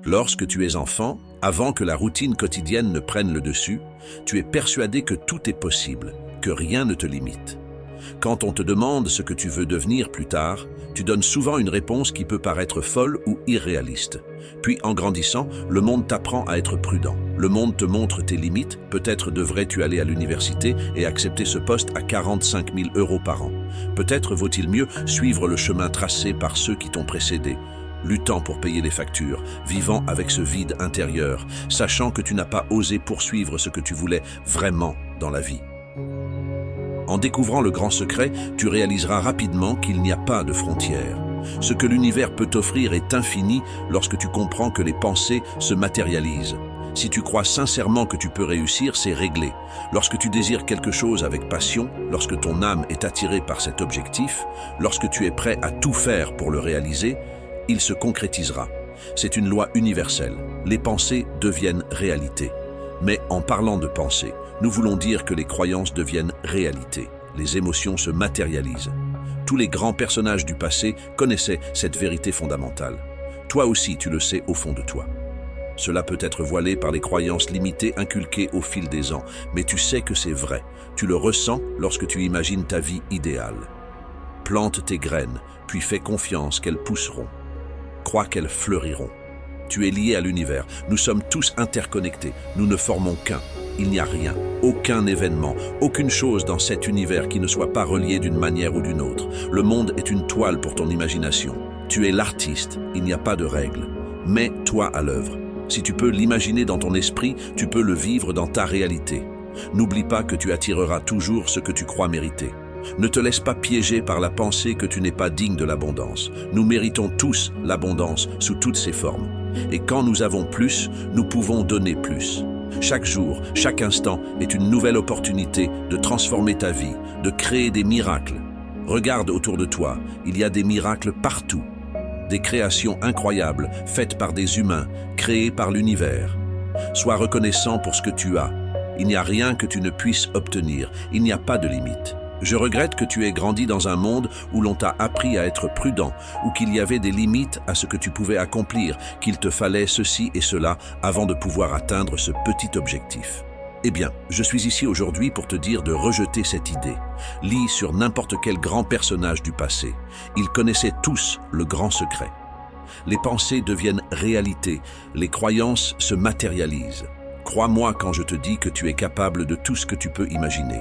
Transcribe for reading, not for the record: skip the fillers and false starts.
Lorsque tu es enfant, avant que la routine quotidienne ne prenne le dessus, tu es persuadé que tout est possible, que rien ne te limite. Quand on te demande ce que tu veux devenir plus tard, tu donnes souvent une réponse qui peut paraître folle ou irréaliste. Puis, en grandissant, le monde t'apprend à être prudent. Le monde te montre tes limites. Peut-être devrais-tu aller à l'université et accepter ce poste à 45 000 € par an. Peut-être vaut-il mieux suivre le chemin tracé par ceux qui t'ont précédé, luttant pour payer les factures, vivant avec ce vide intérieur, sachant que tu n'as pas osé poursuivre ce que tu voulais vraiment dans la vie. En découvrant le grand secret, tu réaliseras rapidement qu'il n'y a pas de frontières. Ce que l'univers peut t'offrir est infini lorsque tu comprends que les pensées se matérialisent. Si tu crois sincèrement que tu peux réussir, c'est réglé. Lorsque tu désires quelque chose avec passion, lorsque ton âme est attirée par cet objectif, lorsque tu es prêt à tout faire pour le réaliser, il se concrétisera. C'est une loi universelle. Les pensées deviennent réalité. Mais en parlant de pensée, nous voulons dire que les croyances deviennent réalité. Les émotions se matérialisent. Tous les grands personnages du passé connaissaient cette vérité fondamentale. Toi aussi, tu le sais au fond de toi. Cela peut être voilé par les croyances limitées inculquées au fil des ans, mais tu sais que c'est vrai. Tu le ressens lorsque tu imagines ta vie idéale. Plante tes graines, puis fais confiance qu'elles pousseront. Crois qu'elles fleuriront. Tu es lié à l'univers. Nous sommes tous interconnectés. Nous ne formons qu'un. Il n'y a rien, aucun événement, aucune chose dans cet univers qui ne soit pas relié d'une manière ou d'une autre. Le monde est une toile pour ton imagination. Tu es l'artiste. Il n'y a pas de règles. Mets-toi à l'œuvre. Si tu peux l'imaginer dans ton esprit, tu peux le vivre dans ta réalité. N'oublie pas que tu attireras toujours ce que tu crois mériter. Ne te laisse pas piéger par la pensée que tu n'es pas digne de l'abondance. Nous méritons tous l'abondance sous toutes ses formes. Et quand nous avons plus, nous pouvons donner plus. Chaque jour, chaque instant est une nouvelle opportunité de transformer ta vie, de créer des miracles. Regarde autour de toi, il y a des miracles partout. Des créations incroyables faites par des humains, créées par l'univers. Sois reconnaissant pour ce que tu as. Il n'y a rien que tu ne puisses obtenir, il n'y a pas de limite. Je regrette que tu aies grandi dans un monde où l'on t'a appris à être prudent, où qu'il y avait des limites à ce que tu pouvais accomplir, qu'il te fallait ceci et cela avant de pouvoir atteindre ce petit objectif. Eh bien, je suis ici aujourd'hui pour te dire de rejeter cette idée. Lis sur n'importe quel grand personnage du passé. Ils connaissaient tous le grand secret. Les pensées deviennent réalité, les croyances se matérialisent. Crois-moi quand je te dis que tu es capable de tout ce que tu peux imaginer.